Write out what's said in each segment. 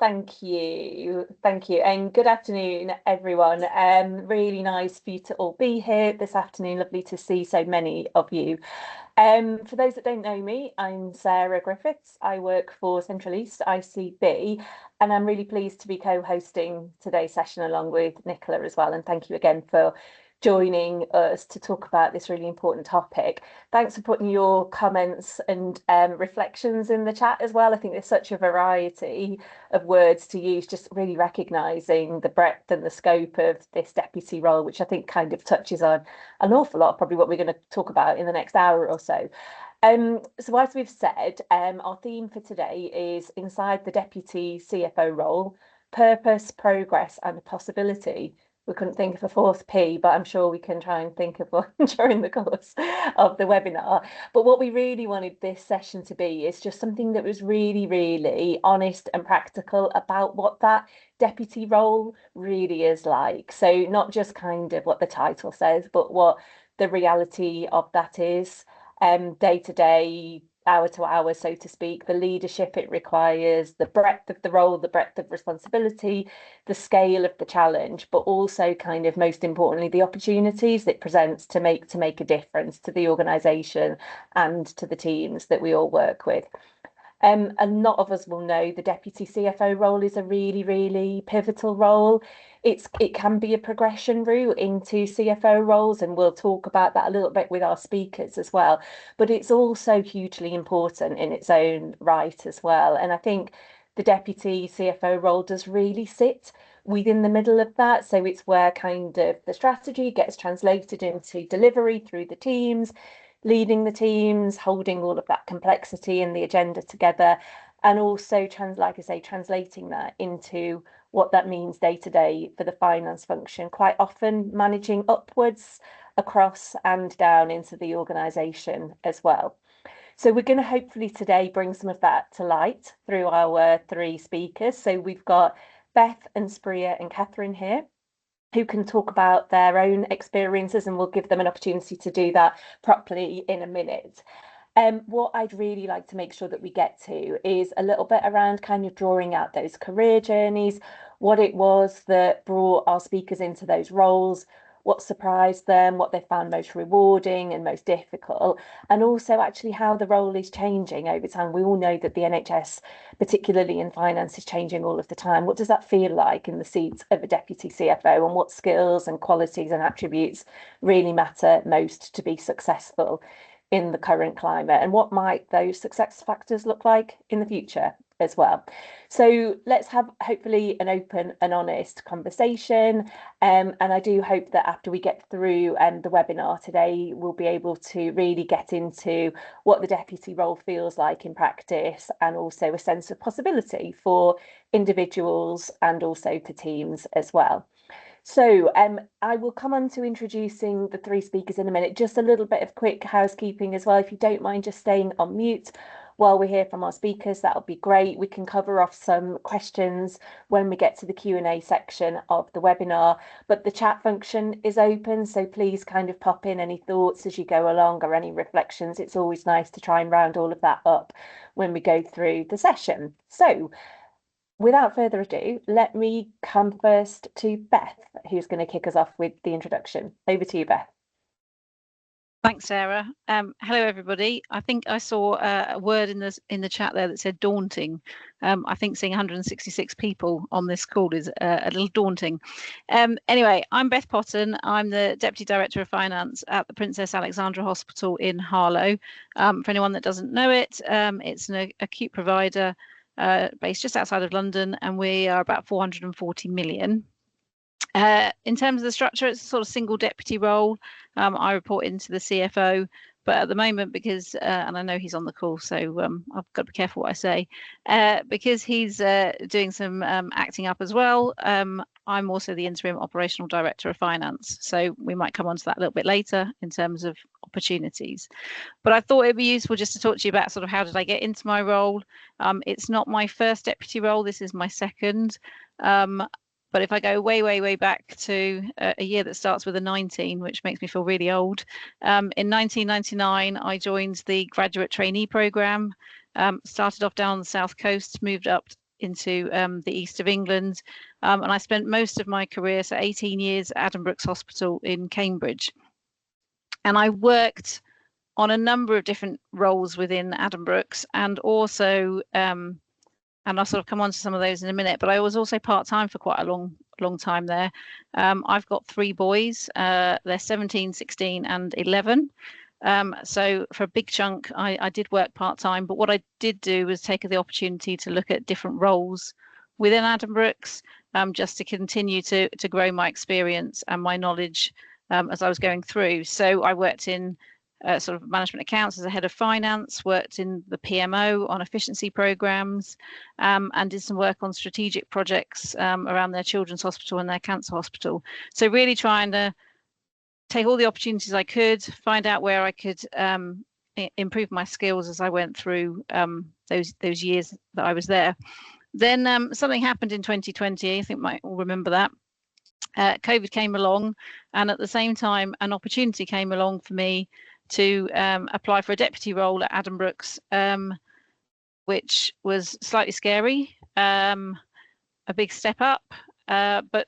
Thank you. Thank you. And good afternoon, everyone. Really nice for you to all be here this afternoon. Lovely to see so many of you. For those that don't know me, I'm Sarah Griffiths. I work for Central East ICB, and I'm really pleased to be co-hosting today's session along with Nicola as well. And thank you again for joining us to talk about this really important topic. Thanks for putting your comments and reflections in the chat as well. I think there's such a variety of words to use, just really recognising the breadth and the scope of this deputy role, which I think kind of touches on an awful lot, probably what we're going to talk about in the next hour or so. So as we've said, our theme for today is inside the deputy CFO role, purpose, progress and possibility. We couldn't think of a fourth P, but I'm sure we can try and think of one during the course of the webinar. But what we really wanted this session to be is just something that was really, really honest and practical about what that deputy role really is like. So not just kind of what the title says, but what the reality of that is, day to day, hour to hour, so to speak, the leadership it requires, the breadth of the role, the breadth of responsibility, the scale of the challenge, but also kind of most importantly, the opportunities it presents to make a difference to the organisation and to the teams that we all work with. A lot of us will know the deputy CFO role is a really, really pivotal role. It can be a progression route into CFO roles, and we'll talk about that a little bit with our speakers as well. But it's also hugely important in its own right as well. And I think the deputy CFO role does really sit within the middle of that. So it's where kind of the strategy gets translated into delivery through the teams, leading the teams, holding all of that complexity and the agenda together, and also translating that into what that means day to day for the finance function, quite often managing upwards, across and down into the organisation as well. So we're going to hopefully today bring some of that to light through our three speakers. So we've got Beth and Spriha and Katherine here, who can talk about their own experiences, and we'll give them an opportunity to do that properly in a minute. What I'd really like to make sure that we get to is a little bit around kind of drawing out those career journeys, what it was that brought our speakers into those roles, what surprised them, what they found most rewarding and most difficult, and also actually how the role is changing over time. We all know that the NHS, particularly in finance, is changing all of the time. What does that feel like in the seat of a deputy CFO, and what skills and qualities and attributes really matter most to be successful in the current climate, and what might those success factors look like in the future as well? So let's have hopefully an open and honest conversation, and I do hope that after we get through the webinar today, we'll be able to really get into what the deputy role feels like in practice, and also a sense of possibility for individuals and also for teams as well. So I will come on to introducing the three speakers in a minute. Just a little bit of quick housekeeping as well. If you don't mind just staying on mute while we hear from our speakers, that'll be great. We can cover off some questions when we get to the Q&A section of the webinar, but the chat function is open, so please kind of pop in any thoughts as you go along or any reflections. It's always nice to try and round all of that up when we go through the session. So without further ado, let me come first to Beth, who's going to kick us off with the introduction. Over to you, Beth. Thanks, Sarah. Hello, everybody. I think I saw a word in the chat there that said daunting. I think seeing 166 people on this call is a little daunting. Anyway, I'm Beth Potton. I'm the Deputy Director of Finance at the Princess Alexandra Hospital in Harlow. For anyone that doesn't know it, it's an acute provider based just outside of London, and we are about 440 million. In terms of the structure, it's a sort of single deputy role. I report into the CFO, but at the moment, because, and I know he's on the call, so I've got to be careful what I say, because he's doing some acting up as well, I'm also the interim operational director of finance. So we might come on to that a little bit later in terms of opportunities. But I thought it'd be useful just to talk to you about sort of how did I get into my role. It's not my first deputy role, this is my second. But if I go way, way, way back to a year that starts with a 19, which makes me feel really old, in 1999, I joined the graduate trainee programme, started off down the south coast, moved up into the east of England, and I spent most of my career, so 18 years, at Addenbrooke's Hospital in Cambridge. And I worked on a number of different roles within Addenbrooke's, and also, and I'll sort of come on to some of those in a minute, but I was also part-time for quite a long time there. I've got 3 boys, they're 17, 16 and 11. So for a big chunk, I did work part-time, but what I did do was take the opportunity to look at different roles within Addenbrooke's, just to continue to grow my experience and my knowledge as I was going through. So I worked in sort of management accounts as a head of finance, worked in the PMO on efficiency programs, and did some work on strategic projects around their children's hospital and their cancer hospital. So really trying to take all the opportunities I could, find out where I could improve my skills as I went through those years that I was there. Then something happened in 2020, I think you might all remember that. COVID came along, and at the same time, an opportunity came along for me to apply for a deputy role at Addenbrooke's, which was slightly scary, a big step up, but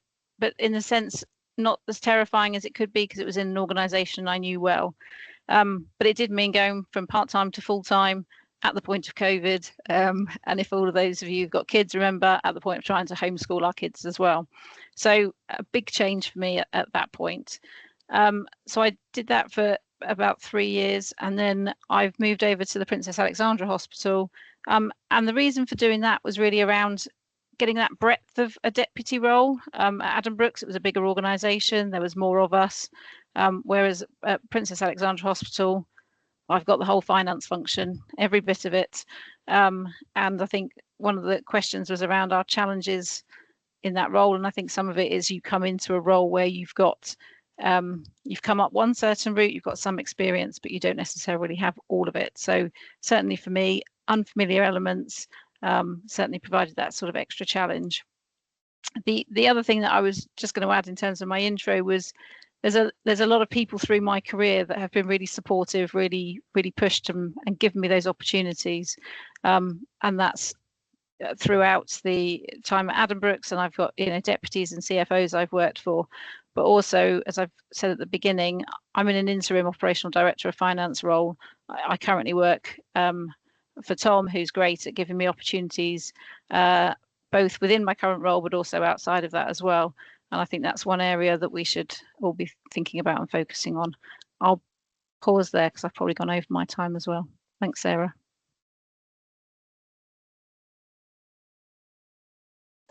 in a sense, not as terrifying as it could be because it was in an organisation I knew well. But it did mean going from part-time to full-time at the point of COVID. And if all of those of you who've got kids remember, at the point of trying to homeschool our kids as well. So a big change for me at that point. So I did that for about 3 years, and then I've moved over to the Princess Alexandra Hospital. And the reason for doing that was really around getting that breadth of a deputy role. At Addenbrooke's, it was a bigger organisation, there was more of us, whereas at Princess Alexandra Hospital, I've got the whole finance function, every bit of it. And I think one of the questions was around our challenges in that role, and I think some of it is you come into a role where you've got you've come up one certain route, you've got some experience, but you don't necessarily have all of it. So certainly for me, unfamiliar elements certainly provided that sort of extra challenge. The other thing that I was just going to add in terms of my intro was there's a lot of people through my career that have been really supportive, really pushed and given me those opportunities, and that's throughout the time at Addenbrooke's, and I've got deputies and CFOs I've worked for, but also, as I've said at the beginning, I'm in an interim operational director of finance role. I currently work for Tom, who's great at giving me opportunities, both within my current role, but also outside of that as well. And I think that's one area that we should all be thinking about and focusing on. I'll pause there because I've probably gone over my time as well. Thanks, Sarah.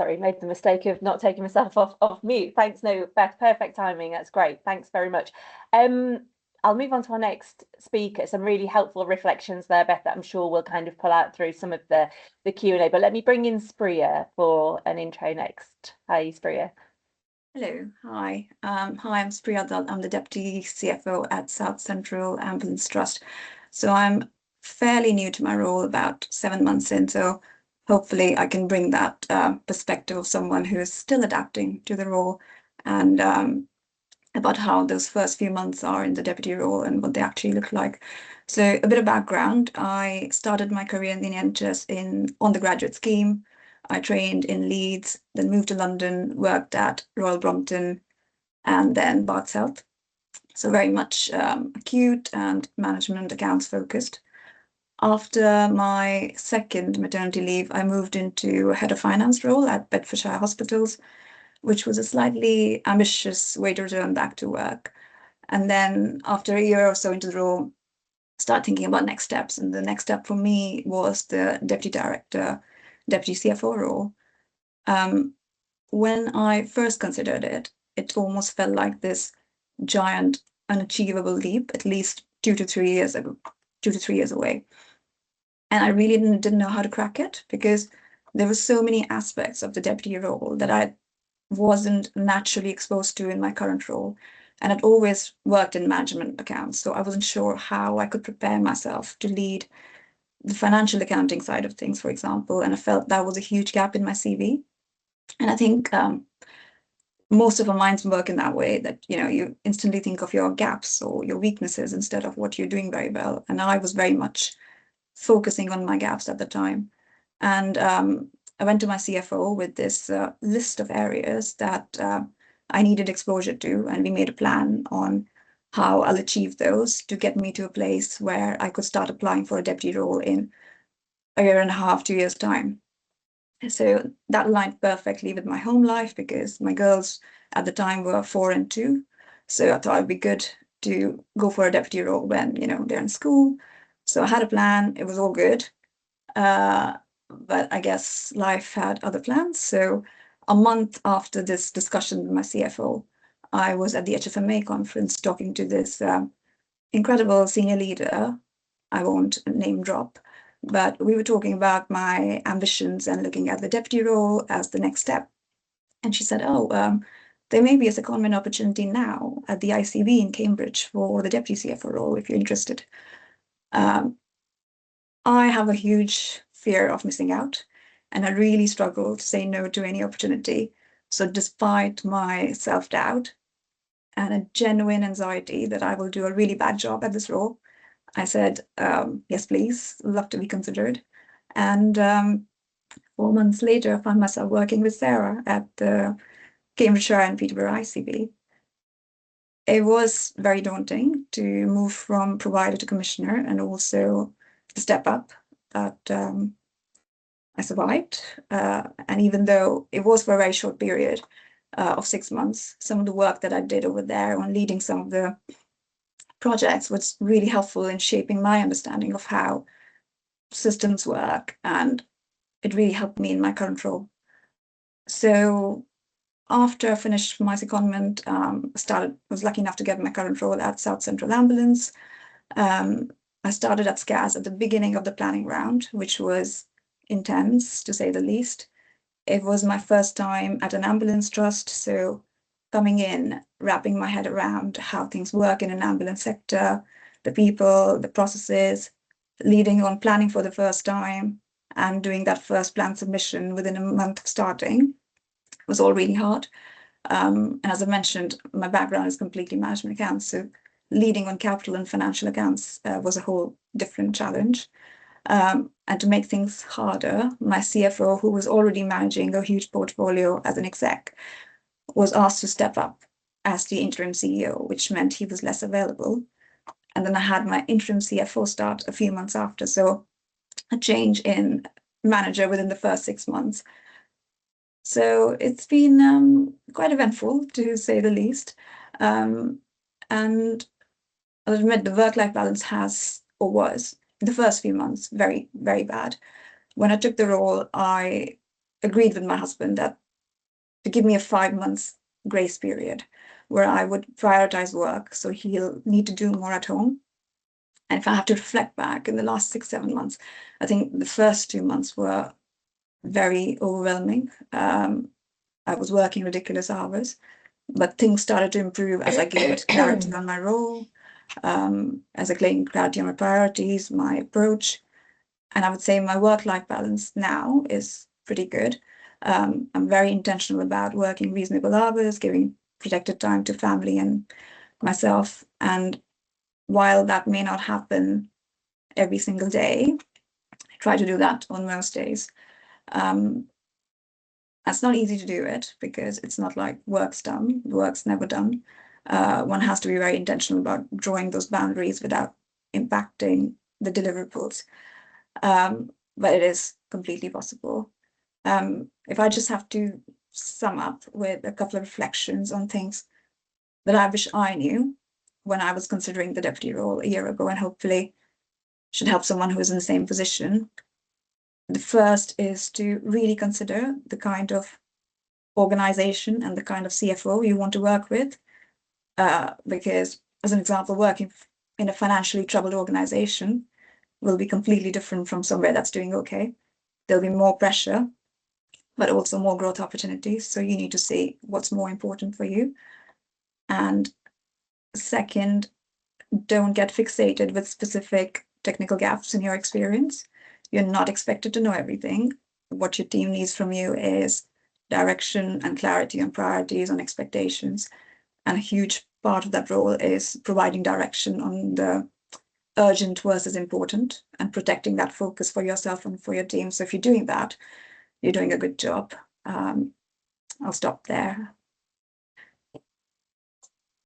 Sorry, made the mistake of not taking myself off mute. Thanks, no, Beth, perfect timing. That's great. Thanks very much. I'll move on to our next speaker. Some really helpful reflections there, Beth, that I'm sure we'll kind of pull out through some of the Q&A. But let me bring in Spriha for an intro next. Hi, Spriha. Hello, hi. Hi, I'm Spriha Dutt. I'm the Deputy CFO at South Central Ambulance Trust. So I'm fairly new to my role, about 7 months in. So hopefully I can bring that perspective of someone who is still adapting to the role, and about how those first few months are in the deputy role and what they actually look like. So a bit of background: I started my career in the NHS on the graduate scheme. I trained in Leeds, then moved to London, worked at Royal Brompton, and then Barts Health. So very much acute and management accounts focused. After my second maternity leave, I moved into a head of finance role at Bedfordshire Hospitals, which was a slightly ambitious way to return back to work. And then after a year or so into the role, start thinking about next steps. And the next step for me was the deputy director, deputy CFO role. When I first considered it, it almost felt like this giant, unachievable leap, at least 2 to 3 years ago, 2 to 3 years away. And I really didn't know how to crack it, because there were so many aspects of the deputy role that I wasn't naturally exposed to in my current role. And I'd always worked in management accounts, so I wasn't sure how I could prepare myself to lead the financial accounting side of things, for example. And I felt that was a huge gap in my CV. And I think most of our minds work in that way, that you instantly think of your gaps or your weaknesses instead of what you're doing very well. And I was very much focusing on my gaps at the time. And I went to my CFO with this list of areas that I needed exposure to, and we made a plan on how I'll achieve those to get me to a place where I could start applying for a deputy role in a year and a half, 2 years' time. So that aligned perfectly with my home life because my girls at the time were 4 and 2. So I thought it'd be good to go for a deputy role when, they're in school. So I had a plan. It was all good. But I guess life had other plans. So a month after this discussion with my CFO, I was at the HFMA conference talking to this incredible senior leader. I won't name drop, but we were talking about my ambitions and looking at the deputy role as the next step. And she said, there may be a secondment opportunity now at the ICB in Cambridge for the deputy CFO role if you're interested. I have a huge fear of missing out, and I really struggle to say no to any opportunity. So despite my self-doubt and a genuine anxiety that I will do a really bad job at this role, I said, yes, please, love to be considered. And 4 months later, I found myself working with Sarah at the Cambridgeshire and Peterborough ICB. It was very daunting to move from provider to commissioner and also the step up, but I survived. And even though it was for a very short period of 6 months, some of the work that I did over there on leading some of the projects was really helpful in shaping my understanding of how systems work, and it really helped me in my current role. So after I finished my secondment, was lucky enough to get my current role at South Central Ambulance. I started at SCAS at the beginning of the planning round, which was intense, to say the least. It was my first time at an ambulance trust, so coming in, wrapping my head around how things work in an ambulance sector, the people, the processes, leading on planning for the first time, and doing that first plan submission within a month of starting was all really hard. And as I mentioned, my background is completely management accounts, so leading on capital and financial accounts was a whole different challenge. And to make things harder, my CFO, who was already managing a huge portfolio as an exec, was asked to step up as the interim CEO, which meant he was less available. And then I had my interim CFO start a few months after, so a change in manager within the first 6 months. So it's been quite eventful, to say the least. And I'll admit the work-life balance has, or was, in the first few months, very, very bad. When I took the role, I agreed with my husband that to give me a 5 months grace period where I would prioritize work, so he'll need to do more at home. And if I have to reflect back in the last 6, 7 months, I think the first 2 months were very overwhelming. I was working ridiculous hours, but things started to improve as I gained clarity on my role, as I gained clarity on my priorities, my approach. And I would say my work-life balance now is pretty good. I'm very intentional about working reasonable hours, giving protected time to family and myself. And while that may not happen every single day, I try to do that on most days. It's not easy to do it because it's not like work's done, work's never done. One has to be very intentional about drawing those boundaries without impacting the deliverables. But it is completely possible. If I just have to sum up with a couple of reflections on things that I wish I knew when I was considering the deputy role a year ago, and hopefully should help someone who is in the same position. The first is to really consider the kind of organization and the kind of CFO you want to work with. Because, as an example, working in a financially troubled organization will be completely different from somewhere that's doing okay. There'll be more pressure, but also more growth opportunities. So you need to see what's more important for you. And second, don't get fixated with specific technical gaps in your experience. You're not expected to know everything. What your team needs from you is direction and clarity on priorities, on expectations. And a huge part of that role is providing direction on the urgent versus important and protecting that focus for yourself and for your team. So if you're doing that, you're doing a good job. I'll stop there.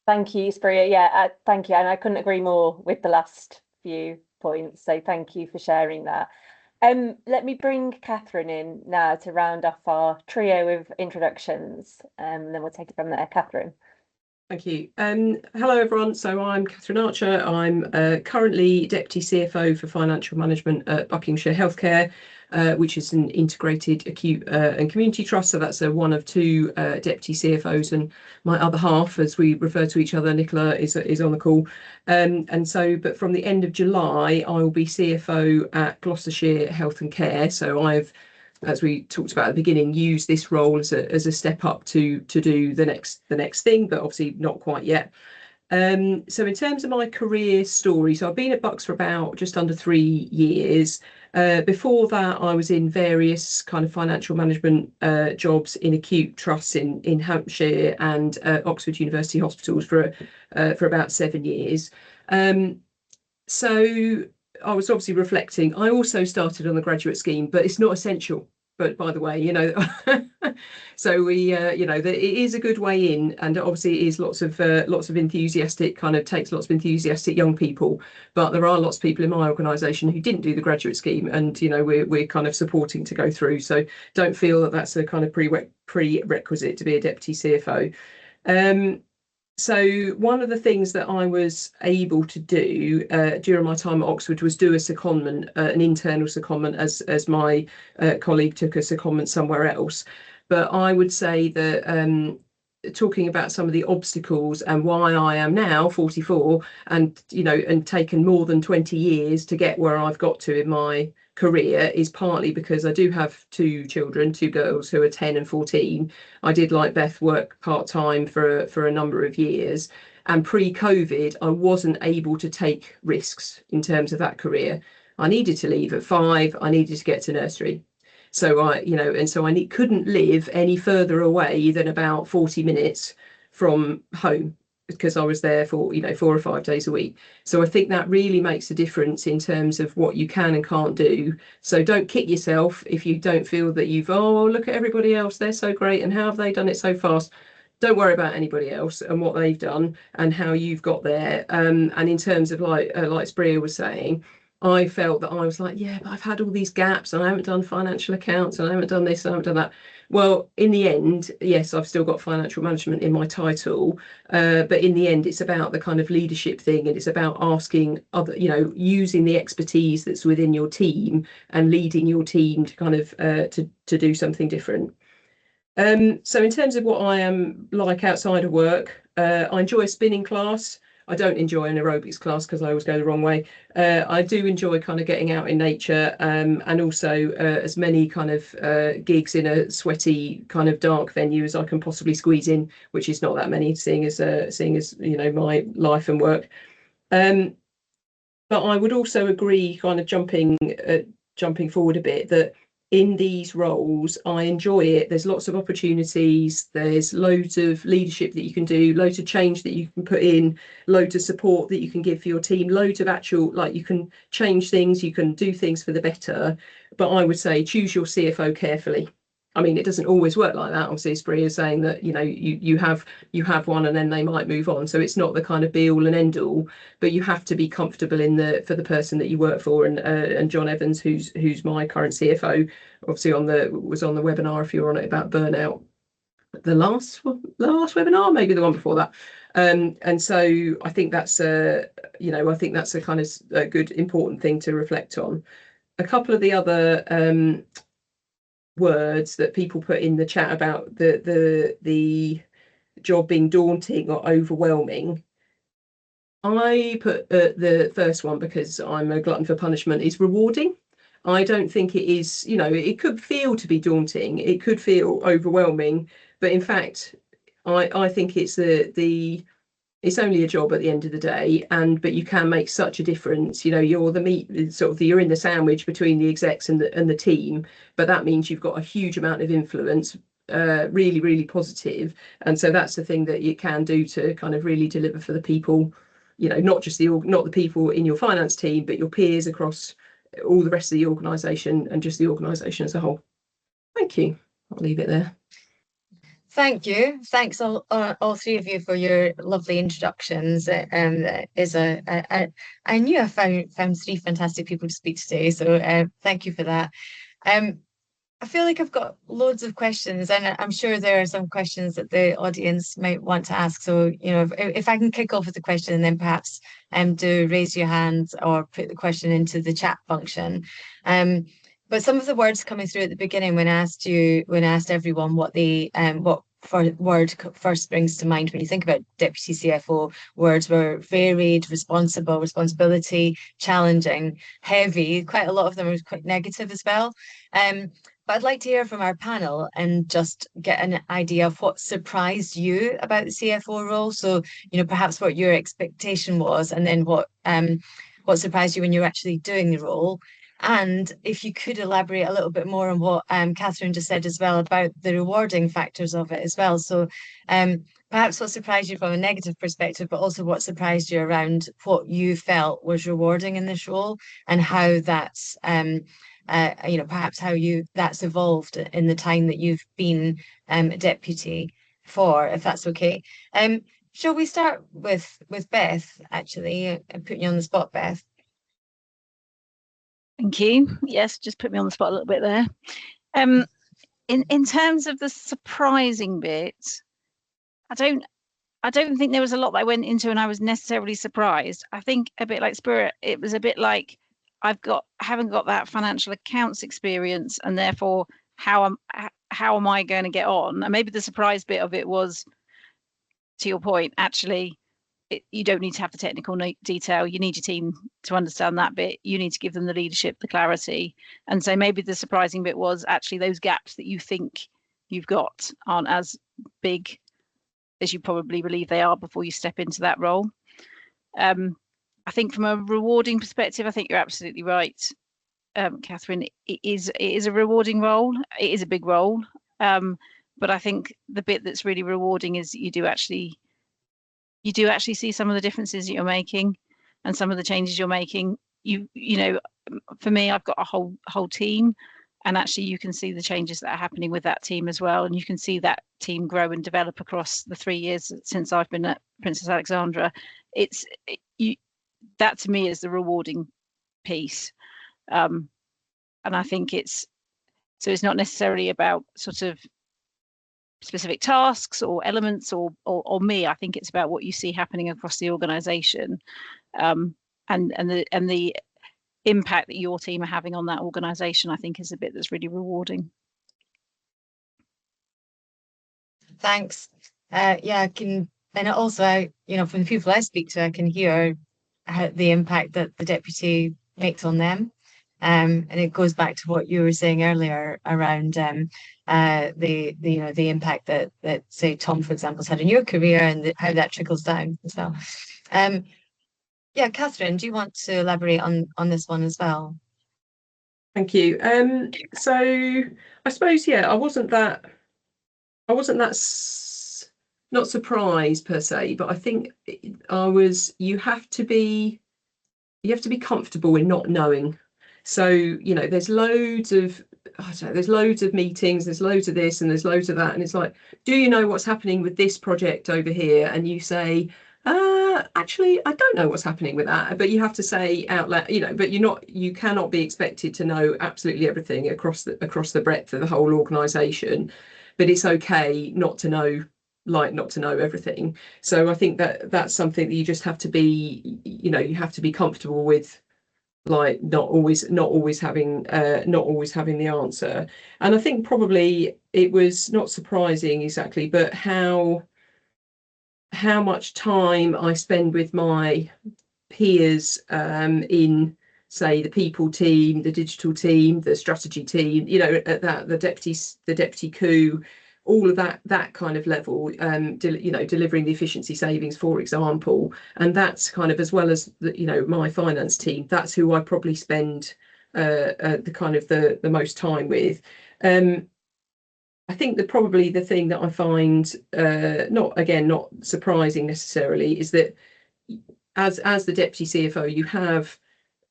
Thank you, Spriha. Yeah, thank you. And I couldn't agree more with the last few points. So thank you for sharing that. Let me bring Katherine in now to round off our trio of introductions, and then we'll take it from there. Katherine. Thank you. Hello, everyone. So I'm Katherine Archer. I'm currently Deputy CFO for Financial Management at Buckinghamshire Healthcare, which is an integrated acute and community trust. So that's one of two Deputy CFOs, and my other half, as we refer to each other, Nicola, is on the call. But from the end of July, I will be CFO at Gloucestershire Health and Care. So I've, as we talked about at the beginning, use this role as a step up to do the next thing, but obviously not quite yet. So in terms of my career story, so I've been at Bucks for about just under 3 years. Before that, I was in various kind of financial management jobs in acute trusts in Hampshire and Oxford University Hospitals for about 7 years. So I was obviously reflecting. I also started on the graduate scheme, but it's not essential. But by the way, so we, it is a good way in, and obviously it is lots of enthusiastic, kind of takes lots of enthusiastic young people. But there are lots of people in my organisation who didn't do the graduate scheme, and we're kind of supporting to go through. So don't feel that that's a kind of prerequisite to be a deputy CFO. So one of the things that I was able to do during my time at Oxford was do a secondment, an internal secondment, as my colleague took a secondment somewhere else. But I would say that talking about some of the obstacles and why I am now 44 and taken more than 20 years to get where I've got to in my career is partly because I do have 2 children, 2 girls who are 10 and 14. I did, like Beth, work part-time for a number of years, and pre-COVID I wasn't able to take risks in terms of that career. I needed to leave at 5. I needed to get to nursery, so I couldn't live any further away than about 40 minutes from home, because I was there for 4 or 5 days a week. So I think that really makes a difference in terms of what you can and can't do. So don't kick yourself if you don't feel that look at everybody else, they're so great and how have they done it so fast. Don't worry about anybody else and what they've done and how you've got there. And in terms of like Spriha was saying, I felt that I was like, yeah, but I've had all these gaps and I haven't done financial accounts and I haven't done this and I haven't done that. Well, in the end, yes, I've still got financial management in my title, but in the end, it's about the kind of leadership thing, and it's about asking other, using the expertise that's within your team and leading your team to kind of to do something different. So in terms of what I am like outside of work, I enjoy a spinning class. I don't enjoy an aerobics class because I always go the wrong way. I do enjoy kind of getting out in nature, and also as many kind of gigs in a sweaty kind of dark venue as I can possibly squeeze in, which is not that many, seeing as my life and work. But I would also agree, kind of jumping forward a bit, that in these roles I enjoy it. There's lots of opportunities, there's loads of leadership that you can do, loads of change that you can put in, loads of support that you can give for your team, loads of actual, like, you can change things, you can do things for the better. But I would say choose your CFO carefully. I mean, it doesn't always work like that. Obviously, Spriha is saying that you have one and then they might move on, so it's not the kind of be all and end all. But you have to be comfortable for the person that you work for. And John Evans, who's my current CFO, obviously was on the webinar, if you're on it, about burnout. The last webinar, maybe the one before that. And so I think that's a kind of a good important thing to reflect on. A couple of the other words that people put in the chat about the job being daunting or overwhelming. I put the first one, because I'm a glutton for punishment, is rewarding. I don't think it is, it could feel to be daunting, it could feel overwhelming, but in fact I think it's it's only a job at the end of the day, but you can make such a difference. You're the meat, you're in the sandwich between the execs and the team, but that means you've got a huge amount of influence, really, really positive. And so that's the thing that you can do to kind of really deliver for the people, not the people in your finance team, but your peers across all the rest of the organisation and just the organisation as a whole. Thank you. I'll leave it there. Thank you. Thanks all three of you for your lovely introductions. I knew I found three fantastic people to speak today, so thank you for that. I feel like I've got loads of questions, and I'm sure there are some questions that the audience might want to ask. So, you know, if I can kick off with a question, and then perhaps do raise your hand or put the question into the chat function. But some of the words coming through at the beginning when I asked everyone what word first springs to mind when you think about deputy CFO, words were varied, responsible, responsibility, challenging, heavy. Quite a lot of them are quite negative as well. But I'd like to hear from our panel and just get an idea of what surprised you about the CFO role. So, you know, perhaps what your expectation was, and then what surprised you when you were actually doing the role. And if you could elaborate a little bit more on what Katherine just said as well about the rewarding factors of it as well. So perhaps what surprised you from a negative perspective, but also what surprised you around what you felt was rewarding in this role, and how that's you know, perhaps how that's evolved in the time that you've been a deputy for, if that's okay. Shall we start with Beth, actually, and put you on the spot, Beth? Thank you. Yes, just put me on the spot a little bit there. In terms of the surprising bit, I don't think there was a lot that I went into and I was necessarily surprised. I think a bit like Spriha, it was a bit like haven't got that financial accounts experience, and therefore how am I going to get on? And maybe the surprise bit of it was, to your point, actually, you don't need to have the technical detail. You need your team to understand that bit. You need to give them the leadership, the clarity. And so maybe the surprising bit was actually those gaps that you think you've got aren't as big as you probably believe they are before you step into that role. I think from a rewarding perspective, I think you're absolutely right, Katherine. It is a rewarding role. It is a big role. But I think the bit that's really rewarding is you do actually see some of the differences that you're making and some of the changes you're making. You know, for me, I've got a whole team, and actually you can see the changes that are happening with that team as well. And you can see that team grow and develop across the 3 years since I've been at Princess Alexandra. That to me is the rewarding piece. And I think it's not necessarily about sort of specific tasks or elements or me. I think it's about what you see happening across the organisation, and the impact that your team are having on that organisation, I think, is a bit that's really rewarding. Thanks. Yeah, I can, and also, you know, from the people I speak to, I can hear the impact that the deputy makes on them. And it goes back to what you were saying earlier around the impact that say Tom, for example, has had in your career, and how that trickles down as well. Yeah, Katherine, do you want to elaborate on this one as well? Thank you. So I suppose, yeah, I wasn't that not surprised per se, but I think you have to be comfortable in not knowing. So, you know, there's loads of meetings, there's loads of this and there's loads of that, and it's like, do you know what's happening with this project over here? And you say, actually, I don't know what's happening with that. But you have to say out loud, you know, but you cannot be expected to know absolutely everything across the breadth of the whole organisation. But it's okay not to know everything. So I think that's something that you just have to be, you know, you have to be comfortable with, like not always having the answer. And I think probably it was not surprising exactly, but how much time I spend with my peers in, say, the people team, the digital team, the strategy team, you know, at that the deputy coup, all of that kind of level, you know, delivering the efficiency savings, for example. And that's kind of, as well as the, you know, my finance team, that's who I probably spend the most time with. I think that probably the thing that I find not surprising necessarily is that as the deputy CFO, you have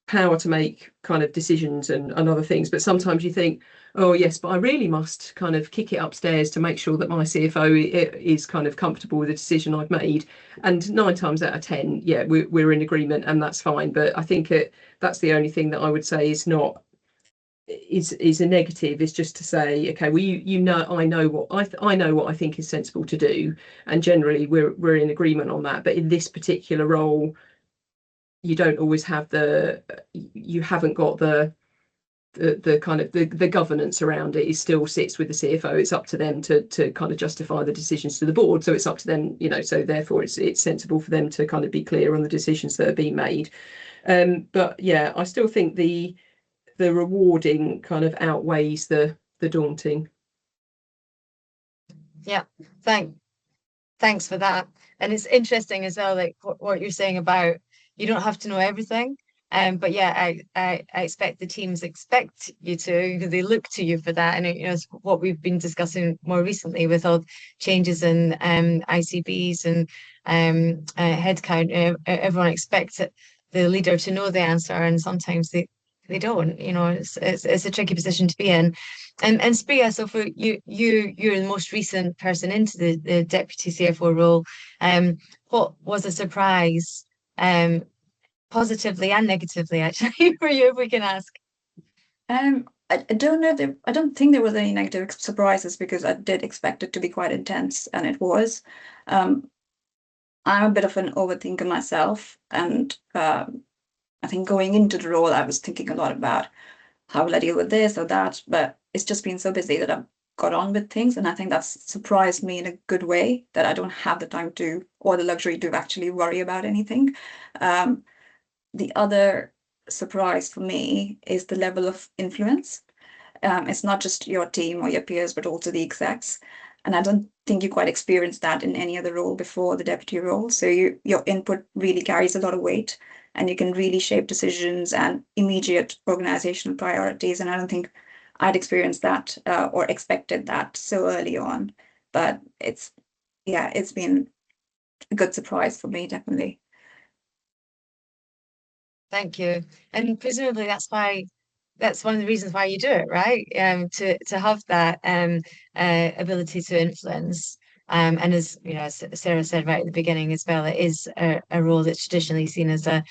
power to make kind of decisions and other things, but sometimes you think, oh yes, but I really must kind of kick it upstairs to make sure that my CFO is kind of comfortable with the decision I've made. And 9 times out of 10, yeah, we're in agreement, and that's fine. But I think that's the only thing that I would say is not is a negative, is just to say, okay, well, you know, I know what I think is sensible to do, and generally we're in agreement on that. But in this particular role, you don't always have you haven't got the kind of the governance around it. It still sits with the CFO. It's up to them to kind of justify the decisions to the board. So it's up to them, you know, so therefore it's sensible for them to kind of be clear on the decisions that are being made. But yeah, I still think the rewarding kind of outweighs the daunting. Yeah, thanks for that. And it's interesting as well, like what you're saying about you don't have to know everything. But yeah, I expect the teams expect you to, because they look to you for that. And you know, it's what we've been discussing more recently with all changes in ICBs and headcount. Everyone expects the leader to know the answer, and sometimes they don't. You know, it's a tricky position to be in. And Spriha, so for you're the most recent person into the deputy CFO role. What was a surprise, positively and negatively, actually, for you, if we can ask? I don't know. I don't think there was any negative surprises, because I did expect it to be quite intense, and it was. I'm a bit of an overthinker myself, and I think going into the role, I was thinking a lot about how will I deal with this or that, but it's just been so busy that I've got on with things, and I think that's surprised me in a good way, that I don't have the time to, or the luxury to actually worry about anything. The other surprise for me is the level of influence. It's not just your team or your peers, but also the execs. And I don't think you quite experienced that in any other role before the deputy role. So your input really carries a lot of weight, and you can really shape decisions and immediate organizational priorities. And I don't think I'd experienced that or expected that so early on. But it's been a good surprise for me, definitely. Thank you. And presumably that's one of the reasons why you do it, right? To have that ability to influence. And as you know, as Sarah said right at the beginning as well, it is a role that's traditionally seen as a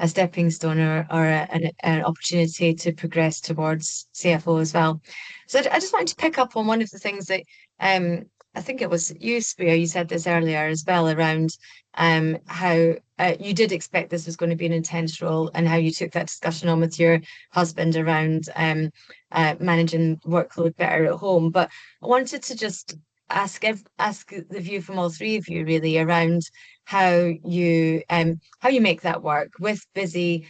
stepping stone or an opportunity to progress towards CFO as well. So I just wanted to pick up on one of the things that I think it was you, Spriha, you said this earlier as well, around how you did expect this was going to be an intense role, and how you took that discussion on with your husband around managing workload better at home. But I wanted to just ask the view from all three of you, really, around how you make that work with busy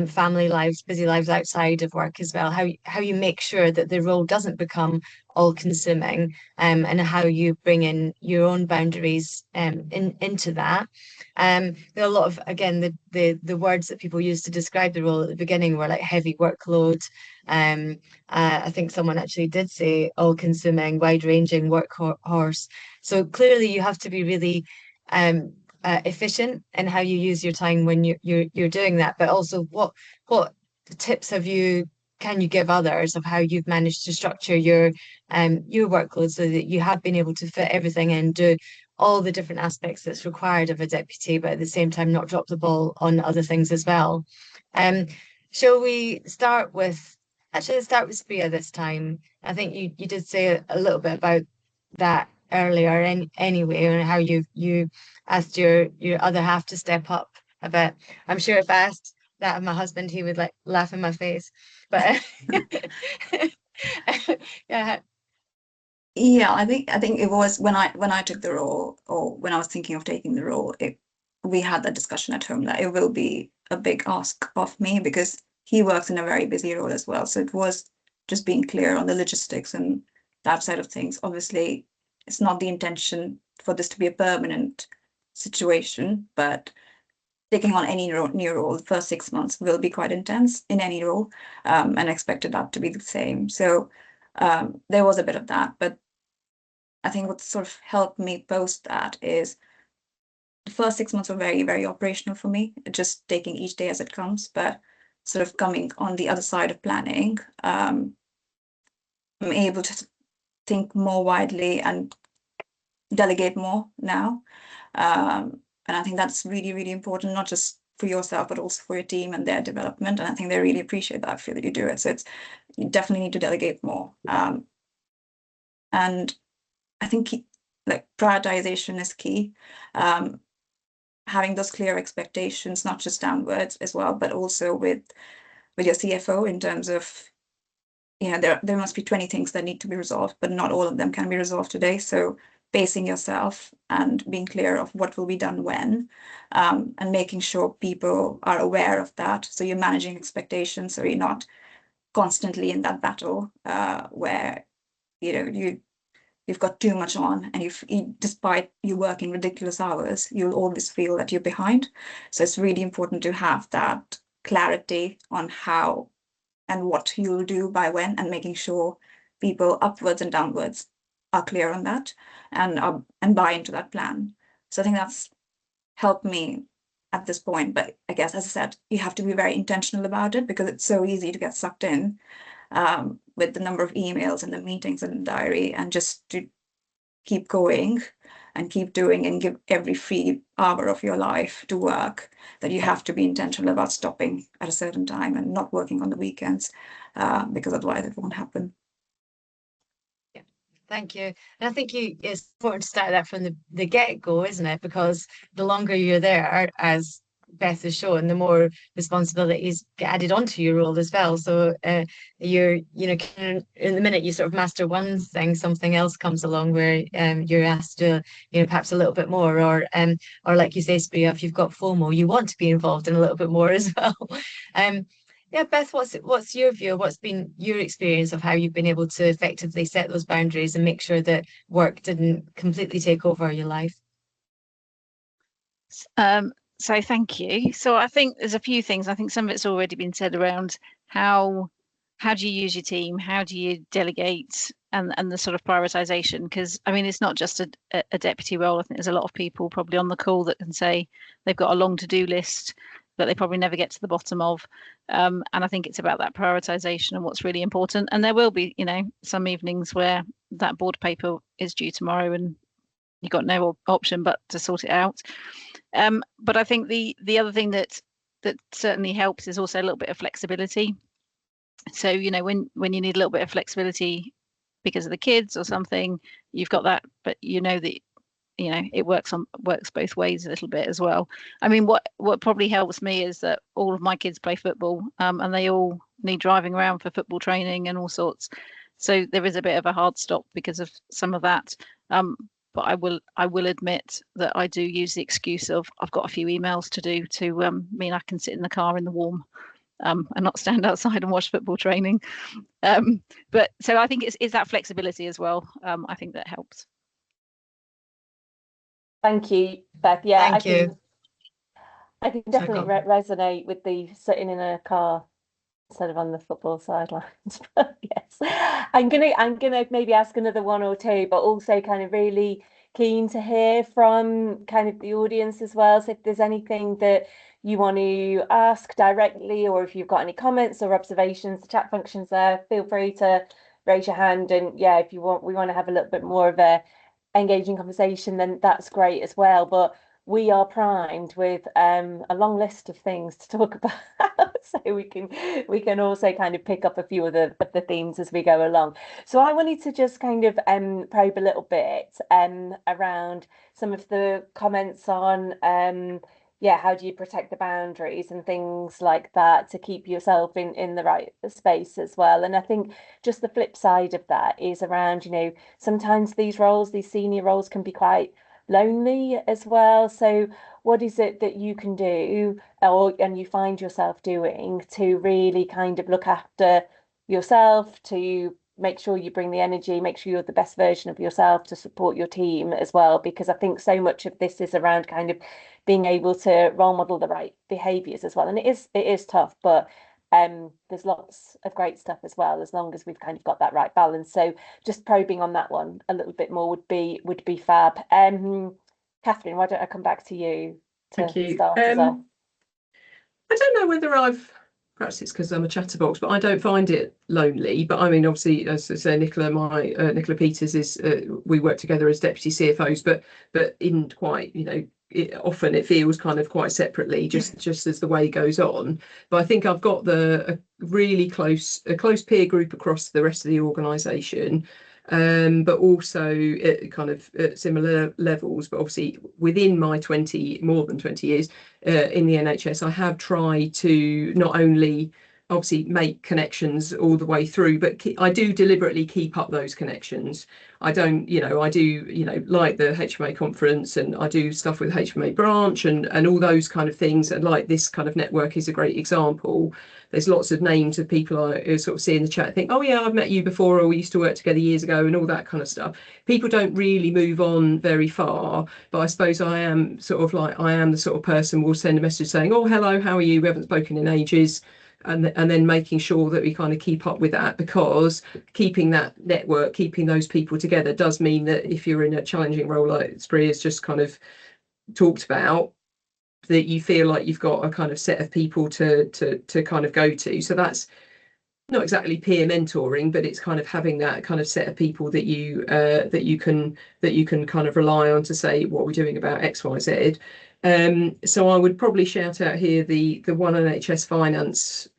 family lives, busy lives outside of work as well. How you make sure that the role doesn't become all consuming, and how you bring in your own boundaries into that. There are a lot of, again, the words that people use to describe the role at the beginning were like heavy workload. I think someone actually did say all-consuming, wide-ranging workhorse. So clearly you have to be really efficient in how you use your time when you're doing that. But also, what tips can you give others of how you've managed to structure your workload so that you have been able to fit everything in, do all the different aspects that's required of a deputy, but at the same time not drop the ball on other things as well. Shall we start with Spriha this time? I think you did say a little bit about that earlier anyway, and how you asked your other half to step up a bit. I'm sure if I asked that of my husband, he would like laugh in my face. But yeah. Yeah, I think it was when I took the role, or when I was thinking of taking the role, we had that discussion at home that it will be a big ask of me, because he works in a very busy role as well. So it was just being clear on the logistics and that side of things. Obviously, it's not the intention for this to be a permanent situation, but taking on any new role, the first 6 months will be quite intense in any role, and expected that to be the same. So there was a bit of that, but I think what sort of helped me post that is the first 6 months were very, very operational for me, just taking each day as it comes, but sort of coming on the other side of planning, able to think more widely and delegate more now. And I think that's really, really important, not just for yourself, but also for your team and their development. And I think they really appreciate that. I feel that you do it. So you definitely need to delegate more. And I think like prioritization is key. Having those clear expectations, not just downwards as well, but also with your CFO in terms of, there must be 20 things that need to be resolved, but not all of them can be resolved today. So pacing yourself and being clear of what will be done when, and making sure people are aware of that. So you're managing expectations, so you're not constantly in that battle where you've got too much on, and despite you working ridiculous hours, you'll always feel that you're behind. So it's really important to have that clarity on how and what you'll do by when, and making sure people upwards and downwards are clear on that and buy into that plan. So I think that's helped me at this point. But I guess, as I said, you have to be very intentional about it, because it's so easy to get sucked in with the number of emails and the meetings and the diary, and just to keep going and keep doing and give every free hour of your life to work, that you have to be intentional about stopping at a certain time and not working on the weekends, because otherwise it won't happen. Yeah, thank you. And I think it's important to start that from the get-go, isn't it? Because the longer you're there, as Beth has shown, the more responsibilities get added onto your role as well. So you're, in the minute you sort of master one thing, something else comes along where you're asked to, perhaps a little bit more, or like you say, Spriha, if you've got FOMO, you want to be involved in a little bit more as well. Yeah, Beth, what's your view? What's been your experience of how you've been able to effectively set those boundaries and make sure that work didn't completely take over your life? So thank you. So I think there's a few things. I think some of it's already been said around how do you use your team? How do you delegate, and the sort of prioritization? Because I mean, it's not just a deputy role. I think there's a lot of people probably on the call that can say they've got a long to-do list that they probably never get to the bottom of. And I think it's about that prioritization and what's really important. And there will be, some evenings where that board paper is due tomorrow and you've got no option but to sort it out. But I think the other thing that certainly helps is also a little bit of flexibility. So, when you need a little bit of flexibility because of the kids or something, you've got that, but that it works both ways a little bit as well. I mean, what probably helps me is that all of my kids play football, and they all need driving around for football training and all sorts. So there is a bit of a hard stop because of some of that. But I will admit that I do use the excuse of I've got a few emails to do to mean I can sit in the car in the warm and not stand outside and watch football training. But so I think it's that flexibility as well. I think that helps. Thank you, Beth. Yeah, Thank you. I can definitely resonate with the sitting in a car instead of on the football sidelines. But yes, I'm gonna maybe ask another one or two, but also kind of really keen to hear from kind of the audience as well. So if there's anything that you want to ask directly, or if you've got any comments or observations, the chat function's there. Feel free to raise your hand. And yeah, if we want to have a little bit more of a engaging conversation, then that's great as well. But we are primed with a long list of things to talk about, so we can also kind of pick up a few of the themes as we go along. So I wanted to just kind of probe a little bit around some of the comments on how do you protect the boundaries and things like that to keep yourself in the right space as well. And I think just the flip side of that is around, sometimes these senior roles can be quite lonely as well. So what is it that you can do and you find yourself doing to really kind of look after yourself, to make sure you bring the energy, make sure you're the best version of yourself to support your team as well? Because I think so much of this is around kind of being able to role model the right behaviors as well. And it is tough, but there's lots of great stuff as well, as long as we've kind of got that right balance. So just probing on that one a little bit more would be fab. Katherine, why don't I come back to you to Thank you. start as well? I don't know whether I've perhaps it's because I'm a chatterbox, but I don't find it lonely. But I mean, obviously, as I say, Nicola, Nicola Peters is, we work together as deputy CFOs, but in quite, often it feels kind of quite separately, just as the way goes on. But I think I've got a really close peer group across the rest of the organisation. But also at similar levels, but obviously within my more than 20 years in the NHS, I have tried to not only obviously make connections all the way through, but I do deliberately keep up those connections. I don't, I do, like the HMA conference, and I do stuff with HMA branch and all those kind of things. And like this kind of network is a great example. There's lots of names of people I sort of see in the chat, think, oh yeah, I've met you before, or we used to work together years ago, and all that kind of stuff. People don't really move on very far, but I suppose I am the sort of person will send a message saying, oh, hello, how are you? We haven't spoken in ages. And then making sure that we kind of keep up with that, because keeping that network, keeping those people together does mean that if you're in a challenging role like Spriha has just kind of talked about, that you feel like you've got a kind of set of people to kind of go to. So that's not exactly peer mentoring, but it's kind of having that kind of set of people that you can kind of rely on to say, what we're doing about X, Y, Z. So I would probably shout out here the One NHS Finance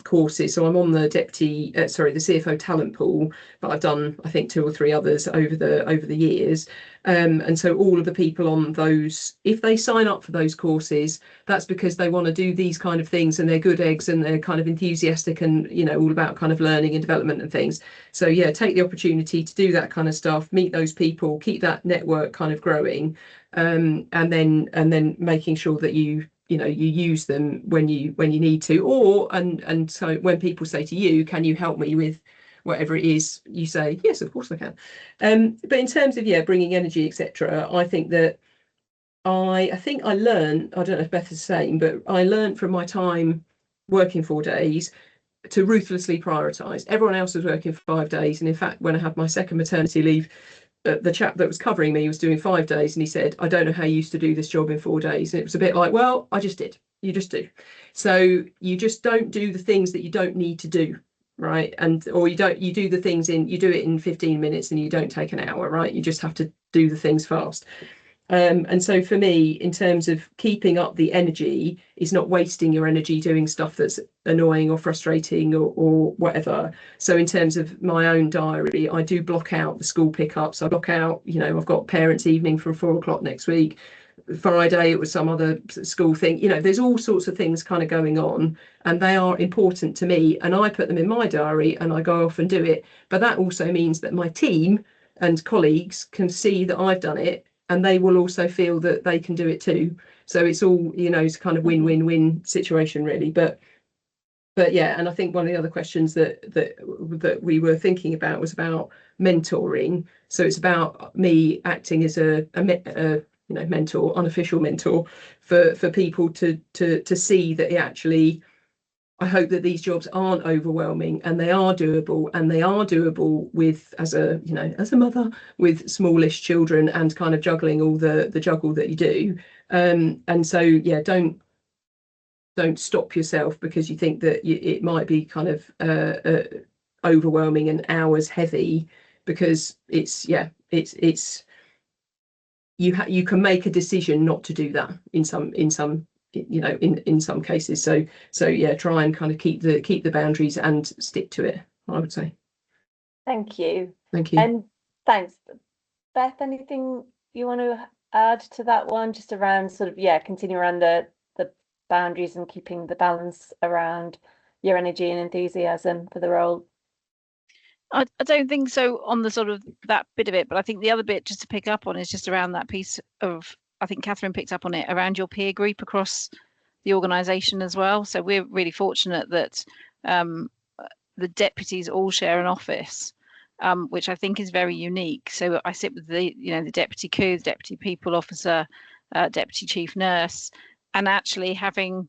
courses. So I'm on the the CFO talent pool, but I've done I think 2 or 3 others over the years. And so all of the people on those, if they sign up for those courses, that's because they want to do these kind of things and they're good eggs and they're kind of enthusiastic and all about kind of learning and development and things. So yeah, take the opportunity to do that kind of stuff, meet those people, keep that network kind of growing, and then making sure that you use them when you need to, and so when people say to you, can you help me with whatever it is, you say, yes, of course I can. But in terms of bringing energy, etc., I think that I learned, I don't know if Beth is the same, but I learned from my time working 4 days to ruthlessly prioritise. Everyone else was working for 5 days, and in fact, when I had my second maternity leave, the chap that was covering me was doing 5 days, and he said, I don't know how you used to do this job in 4 days. And it was a bit like, well, I just did. You just do. So you just don't do the things that you don't need to do, right? Or you do the things you do it in 15 minutes and you don't take an hour, right? You just have to do the things fast. And so for me, in terms of keeping up the energy, is not wasting your energy doing stuff that's annoying or frustrating or whatever. So in terms of my own diary, I do block out the school pickups. I block out, I've got parents' evening from 4 o'clock next week. Friday it was some other school thing. There's all sorts of things kind of going on, and they are important to me, and I put them in my diary and I go off and do it. But that also means that my team and colleagues can see that I've done it, and they will also feel that they can do it too. So it's all, it's kind of win-win-win situation really. But yeah, and I think one of the other questions that we were thinking about was about mentoring. So it's about me acting as a mentor, unofficial mentor for people to see that actually, I hope that these jobs aren't overwhelming, and they are doable with, as a mother with smallish children and kind of juggling all the juggle that you do. And so yeah, don't stop yourself because you think that it might be kind of overwhelming and hours heavy, because it's you can make a decision not to do that in some cases. So yeah, try and kind of keep the boundaries and stick to it, I would say. Thank you. And thanks. Beth, anything you want to add to that one, just around sort of continue around the boundaries and keeping the balance around your energy and enthusiasm for the role? I don't think so on the sort of that bit of it, but I think the other bit just to pick up on is just around that piece of, I think Katherine picked up on it, around your peer group across the organisation as well. So we're really fortunate that the deputies all share an office, which I think is very unique. So I sit with the deputy COO, the deputy people officer, deputy chief nurse, and actually having,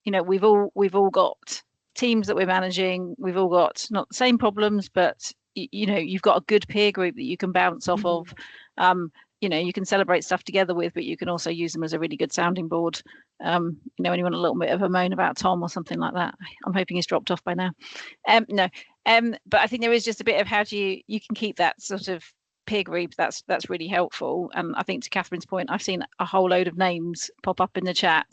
we've all got teams that we're managing. We've all got not the same problems, but you've got a good peer group that you can bounce off of. you know, you can celebrate stuff together with, but you can also use them as a really good sounding board. You know, when you want a little bit of a moan about Tom or something like that. I'm hoping he's dropped off by now. No, but I think there is just a bit of how do you can keep that sort of peer group. That's really helpful. And I think to Catherine's point, I've seen a whole load of names pop up in the chat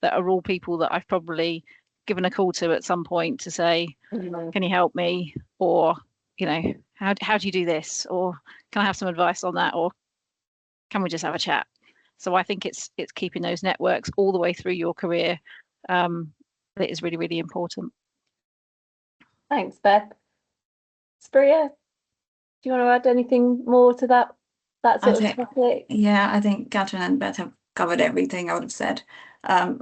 that are all people that I've probably given a call to at some point to say, can you help me? Or, you know, how do you do this? Or can I have some advice on that? Or can we just have a chat? So I think it's keeping those networks all the way through your career that is really, really important. Thanks, Beth. Spriha, do you want to add anything more to that sort of topic? Yeah, I think Katherine and Beth have covered everything I would have said. I'd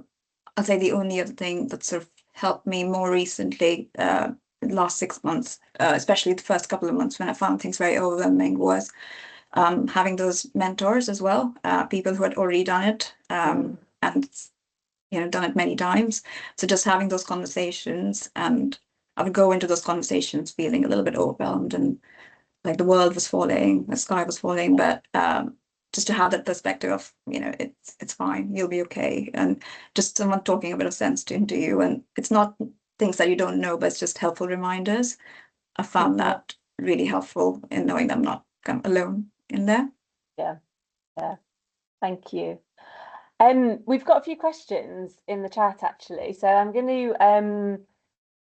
say the only other thing that sort of helped me more recently, the last 6 months, especially the first couple of months when I found things very overwhelming, was having those mentors as well, people who had already done it and done it many times. So just having those conversations, and I would go into those conversations feeling a little bit overwhelmed and like the world was falling, the sky was falling, but just to have that perspective of, it's fine, you'll be okay, and just someone talking a bit of sense into you, and it's not things that you don't know, but it's just helpful reminders. I found that really helpful in knowing that I'm not kind of alone in there. Yeah, thank you. We've got a few questions in the chat actually, so I'm going to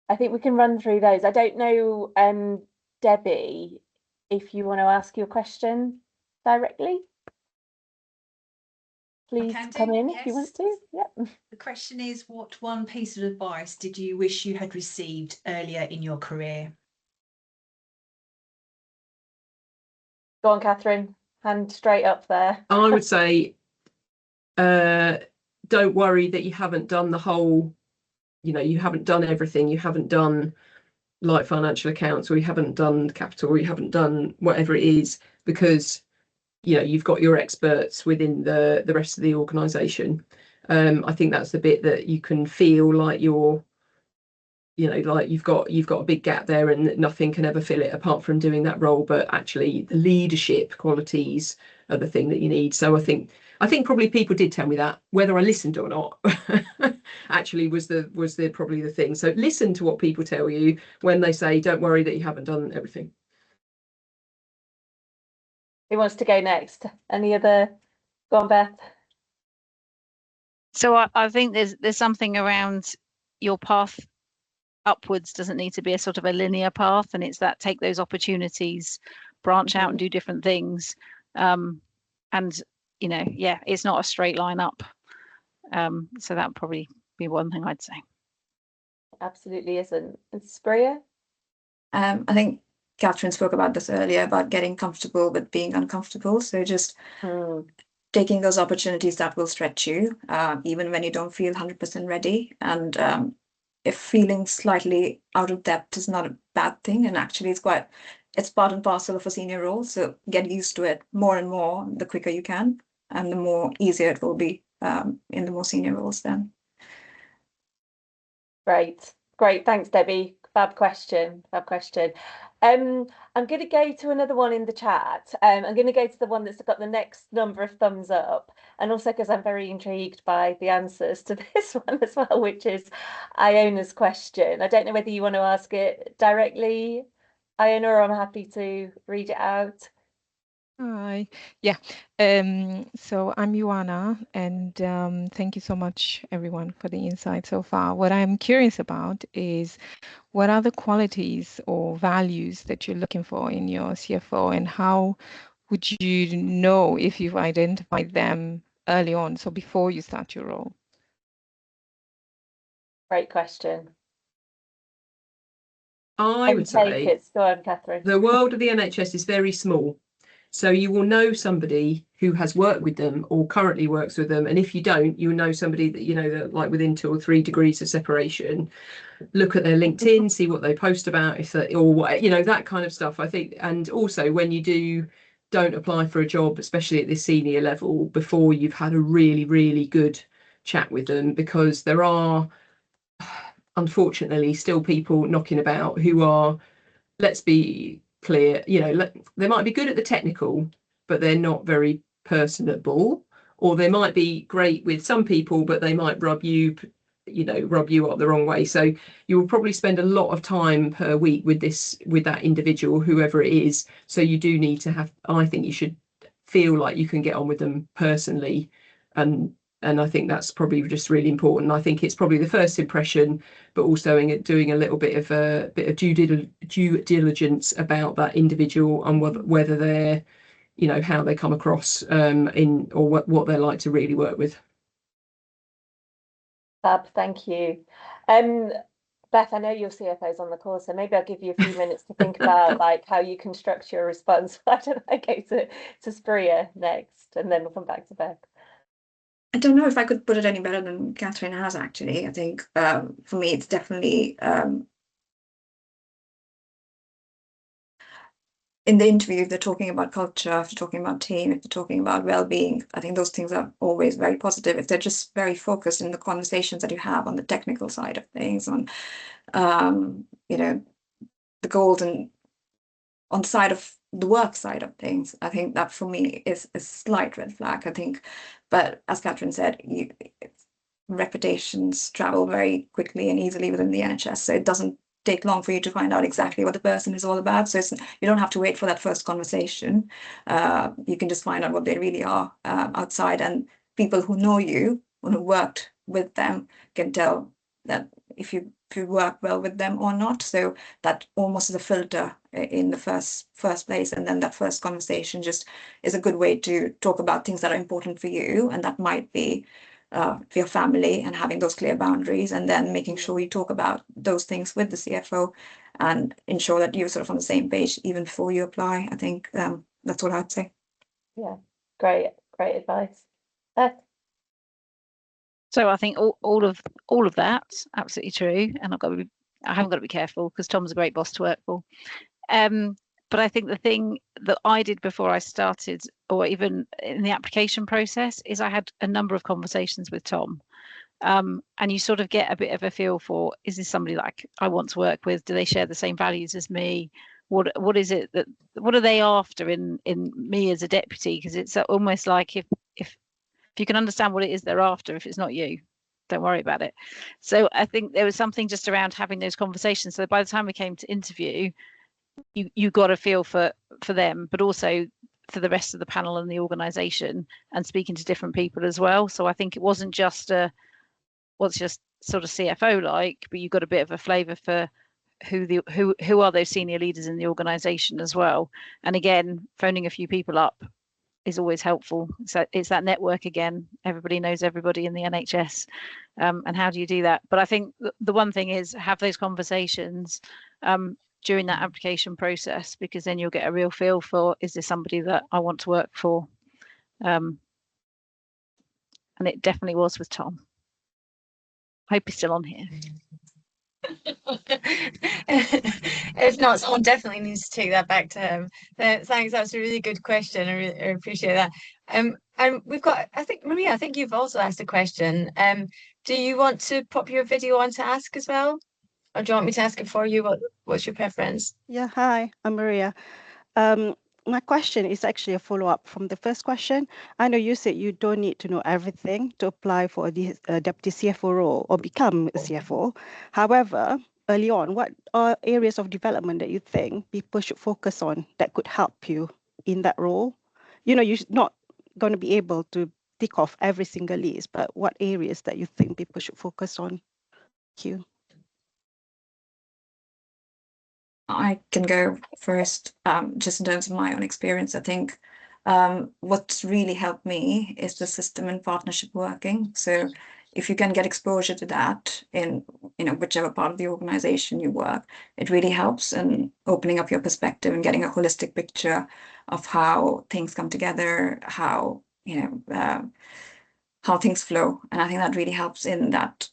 I think we can run through those. I don't know, Debbie, if you want to ask your question directly, please come in if you want to. Yeah. The question is, what one piece of advice did you wish you had received earlier in your career? Go on, Katherine, hand straight up there. I would say, don't worry that you haven't done the whole, you haven't done everything. You haven't done like financial accounts, or you haven't done capital, or you haven't done whatever it is, because you've got your experts within the rest of the organisation. I think that's the bit that you can feel like you're, like you've got a big gap there and nothing can ever fill it apart from doing that role. But actually the leadership qualities are the thing that you need. So I think probably people did tell me that, whether I listened or not actually was probably the thing. So listen to what people tell you when they say, don't worry that you haven't done everything. Who wants to go next? Any other? Go on, Beth. So I think there's something around your path upwards doesn't need to be a sort of a linear path, and it's that take those opportunities, branch out and do different things, and it's not a straight line up. So that would probably be one thing I'd say. Absolutely isn't. And Spriha? I think Katherine spoke about this earlier, about getting comfortable with being uncomfortable. So just taking those opportunities that will stretch you, even when you don't feel 100% ready. And if feeling slightly out of depth is not a bad thing, and actually it's part and parcel of a senior role. So get used to it more and more the quicker you can, and the more easier it will be in the more senior roles then. Great. Thanks, Debbie. Fab question. I'm going to go to another one in the chat. I'm going to go to the one that's got the next number of thumbs up, and also because I'm very intrigued by the answers to this one as well, which is Iona's question. I don't know whether you want to ask it directly, Iona, or I'm happy to read it out. Hi. Yeah. So I'm Ioana, and thank you so much, everyone, for the insight so far. What I'm curious about is, what are the qualities or values that you're looking for in your CFO, and how would you know if you've identified them early on, so before you start your role? Great question. I would say, go on, Katherine. The world of the NHS is very small. So you will know somebody who has worked with them or currently works with them. And if you don't, you know somebody that, that like within 2 or 3 degrees of separation. Look at their LinkedIn, see what they post about, that kind of stuff, I think. And also when you don't apply for a job, especially at this senior level, before you've had a really, really good chat with them, because there are, unfortunately, still people knocking about who are, let's be clear, they might be good at the technical, but they're not very personable, or they might be great with some people, but they might rub you up the wrong way. So you will probably spend a lot of time per week with that individual, whoever it is. So you do need to have, I think you should feel like you can get on with them personally, and I think that's probably just really important. I think it's probably the first impression, but also doing a little bit of due diligence about that individual and whether they're, how they come across or what they're like to really work with. Fab, thank you. Beth, I know your CFO's on the call, so maybe I'll give you a few minutes to think about like how you can structure a response. Why don't I go to Spriha next, and then we'll come back to Beth. I don't know if I could put it any better than Katherine has, actually. I think for me, it's definitely in the interview, if they're talking about culture, if they're talking about team, if they're talking about well-being, I think those things are always very positive. If they're just very focused in the conversations that you have on the technical side of things, on the goals and on the side of the work side of things, I think that for me is a slight red flag, I think. But as Katherine said, reputations travel very quickly and easily within the NHS, so it doesn't take long for you to find out exactly what the person is all about. So you don't have to wait for that first conversation. You can just find out what they really are outside, and people who know you, who worked with them, can tell that if you work well with them or not. So that almost is a filter in the first place, and then that first conversation just is a good way to talk about things that are important for you, and that might be for your family, and having those clear boundaries, and then making sure you talk about those things with the CFO and ensure that you're sort of on the same page even before you apply. I think that's what I'd say. Yeah, great advice. Beth? So I think all of that's absolutely true, and I haven't got to be careful because Tom's a great boss to work for. But I think the thing that I did before I started, or even in the application process, is I had a number of conversations with Tom. And you sort of get a bit of a feel for, is this somebody like I want to work with? Do they share the same values as me? What are they after in me as a deputy? Because it's almost like if you can understand what it is they're after, if it's not you, don't worry about it. So I think there was something just around having those conversations. So by the time we came to interview, you got a feel for them, but also for the rest of the panel and the organisation, and speaking to different people as well. So I think it wasn't just what's just sort of CFO like, but you got a bit of a flavour for who are those senior leaders in the organisation as well. And again, phoning a few people up is always helpful. So it's that network again. Everybody knows everybody in the NHS, and how do you do that? But I think the one thing is have those conversations during that application process, because then you'll get a real feel for, is this somebody that I want to work for? And it definitely was with Tom. I hope he's still on here. If not, someone definitely needs to take that back to him. Thanks, that's a really good question. I really appreciate that. And we've got, I think, Maria, I think you've also asked a question. Do you want to pop your video on to ask as well? Or do you want me to ask it for you? What's your preference? Yeah, hi, I'm Maria. My question is actually a follow-up from the first question. I know you said you don't need to know everything to apply for a deputy CFO role or become a CFO. However, early on, what are areas of development that you think people should focus on that could help you in that role? You're not going to be able to tick off every single list, but what areas that you think people should focus on? Thank you. I can go first, just in terms of my own experience. I think what's really helped me is the system and partnership working. So if you can get exposure to that in whichever part of the organization you work, it really helps in opening up your perspective and getting a holistic picture of how things come together, how things flow. And I think that really helps in that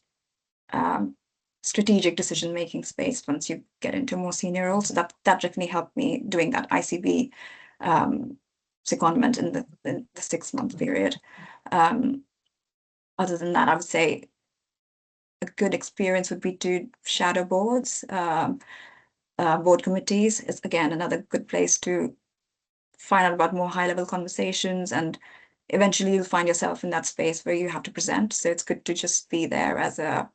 strategic decision-making space once you get into more senior roles. So that definitely helped me doing that ICB secondment in the 6-month period. Other than that, I would say a good experience would be to shadow boards. Board committees is, again, another good place to find out about more high-level conversations, and eventually you'll find yourself in that space where you have to present. So it's good to just be there as a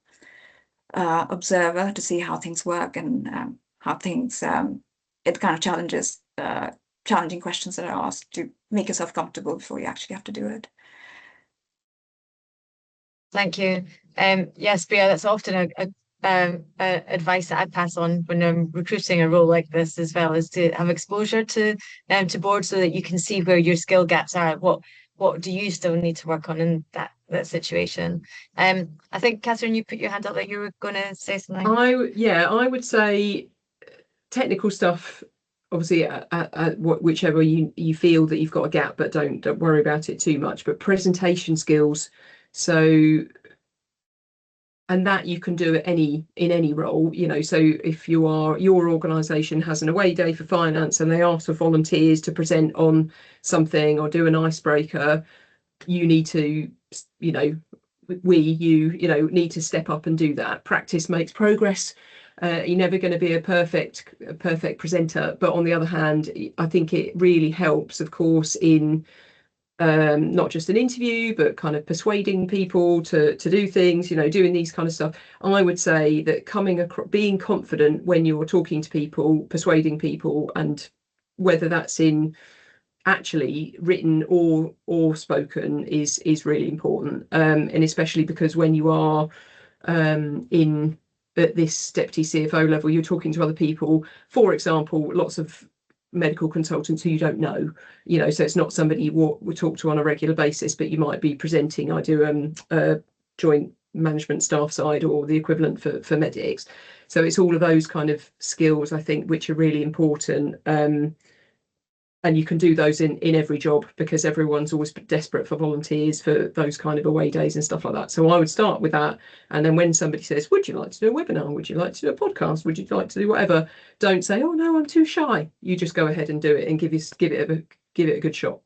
observer to see how things work and how things, it kind of challenges challenging questions that are asked to make yourself comfortable before you actually have to do it. Thank you. Yes, Spriha, that's often a advice that I pass on when I'm recruiting a role like this, as well, is to have exposure to boards so that you can see where your skill gaps are. What do you still need to work on in that situation? I think, Katherine, you put your hand up that you were going to say something. I would say technical stuff, obviously, whichever you feel that you've got a gap, but don't worry about it too much. But presentation skills, and that you can do in any role, you know. So if your organisation has an away day for finance and they ask for volunteers to present on something or do an icebreaker, you need to, you know, need to step up and do that. Practice makes progress. You're never going to be a perfect presenter, but on the other hand, I think it really helps, of course, in not just an interview, but kind of persuading people to do things, you know, doing these kind of stuff. I would say that being confident when you're talking to people, persuading people, and whether that's in actually written or spoken is really important, and especially because when you are at this deputy CFO level, you're talking to other people, for example, lots of medical consultants who you don't know, you know, so it's not somebody you would talk to on a regular basis, but you might be presenting. I do a joint management staff side or the equivalent for medics, so it's all of those kind of skills, I think, which are really important, and you can do those in every job, because everyone's always desperate for volunteers for those kind of away days and stuff like that. So I would start with that. And then when somebody says, would you like to do a webinar? Would you like to do a podcast? Would you like to do whatever? Don't say, oh no, I'm too shy. You just go ahead and do it and give it a good shot.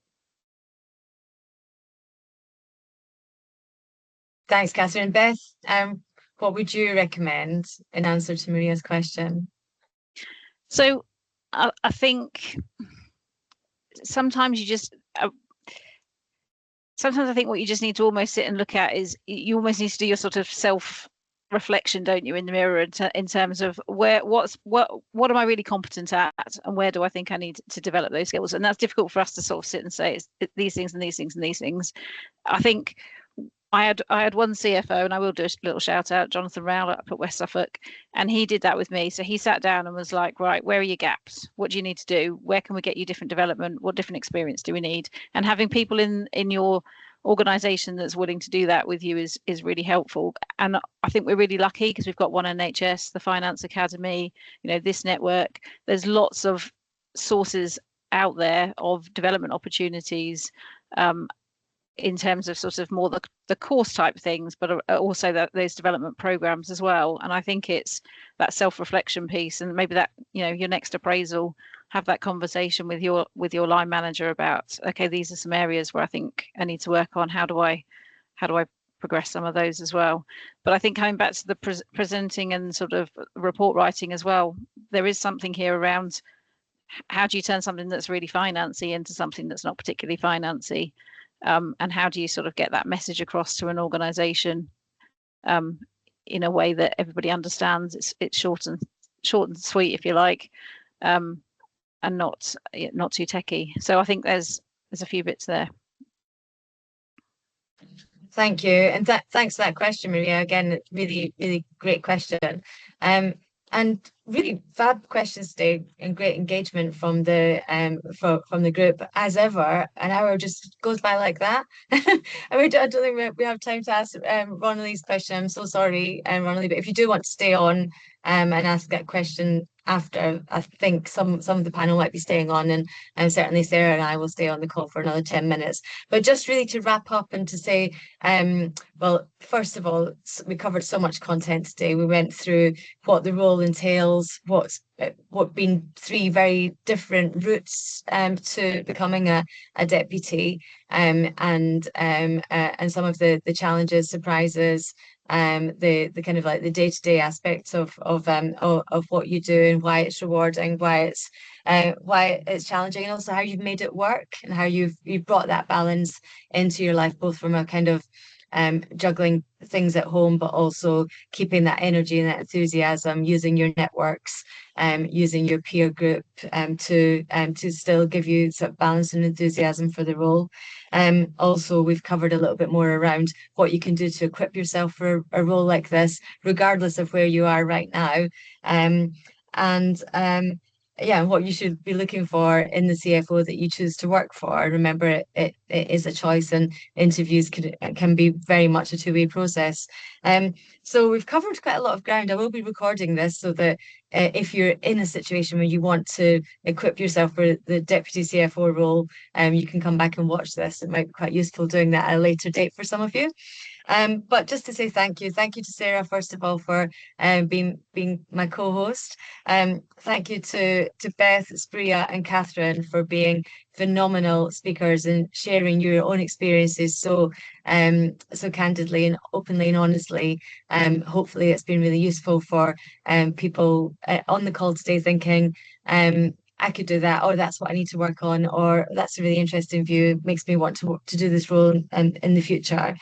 Thanks, Katherine. Beth, what would you recommend in answer to Maria's question? So I think sometimes sometimes I think what you just need to almost sit and look at is you almost need to do your sort of self-reflection, don't you, in the mirror, in terms of what am I really competent at, and where do I think I need to develop those skills. And that's difficult for us to sort of sit and say it's these things and these things and these things. I think I had one CFO, and I will do a little shout out, Jonathan Rowell up at West Suffolk, and he did that with me. So he sat down and was like, right, where are your gaps? What do you need to do? Where can we get you different development? What different experience do we need? And having people in your organisation that's willing to do that with you is really helpful. And I think we're really lucky because we've got One NHS, the Finance Academy, you know, this network. There's lots of sources out there of development opportunities, in terms of sort of more the course type things, but also those development programs as well. And I think it's that self-reflection piece, and maybe that, you know, your next appraisal, have that conversation with your line manager about, okay, these are some areas where I think I need to work on. How do I progress some of those as well? But I think coming back to the presenting and sort of report writing as well, there is something here around how do you turn something that's really financy into something that's not particularly financy. And how do you sort of get that message across to an organisation in a way that everybody understands? It's short and sweet, if you like, and not too techy. So I think there's a few bits there. Thank you, and thanks for that question, Maria. Again, really, really great question. And really fab questions today, and great engagement from the from the group. As ever, an hour just goes by like that. And I don't think we have time to ask Ronalie's question. I'm so sorry, Ronalie, but if you do want to stay on and ask that question after, I think some of the panel might be staying on, and certainly Sarah and I will stay on the call for another 10 minutes. But just really to wrap up and to say, well, first of all, we covered so much content today. We went through what the role entails, what been 3 very different routes to becoming a deputy, and some of the challenges, surprises, the kind of like the day-to-day aspects of what you do and why it's rewarding, why it's why it's challenging, and also how you've made it work and how you've brought that balance into your life, both from a kind of juggling things at home, but also keeping that energy and that enthusiasm, using your networks, using your peer group to still give you sort of balance and enthusiasm for the role. Also, we've covered a little bit more around what you can do to equip yourself for a role like this, regardless of where you are right now. Yeah, what you should be looking for in the CFO that you choose to work for. Remember, it is a choice, and interviews can be very much a two-way process. So we've covered quite a lot of ground. I will be recording this so that if you're in a situation where you want to equip yourself for the deputy CFO role, you can come back and watch this. It might be quite useful doing that at a later date for some of you. But just to say thank you to Sarah, first of all, for being my co-host. Thank you to Beth, Spriha and Katherine for being phenomenal speakers and sharing your own experiences so candidly and openly and honestly. Hopefully it's been really useful for people on the call today thinking, I could do that, or that's what I need to work on, or that's a really interesting view, makes me want to do this role in the future.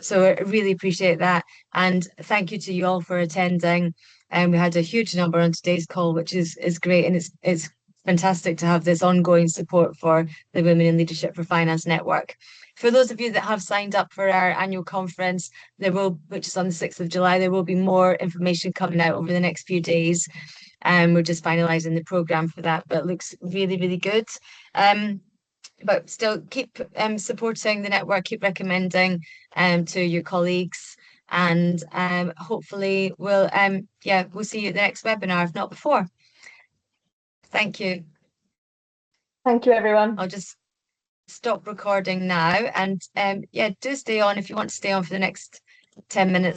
So I really appreciate that, and thank you to you all for attending. We had a huge number on today's call, which is great, and it's fantastic to have this ongoing support for the Women in Leadership for Finance Network. For those of you that have signed up for our annual conference, which is on the 6th of July, there will be more information coming out over the next few days. We're just finalising the programme for that, but it looks really, really good. But still keep supporting the network, keep recommending to your colleagues, and hopefully we'll see you at the next webinar, if not before. Thank you. Thank you, everyone. I'll just stop recording now, and do stay on if you want to stay on for the next 10 minutes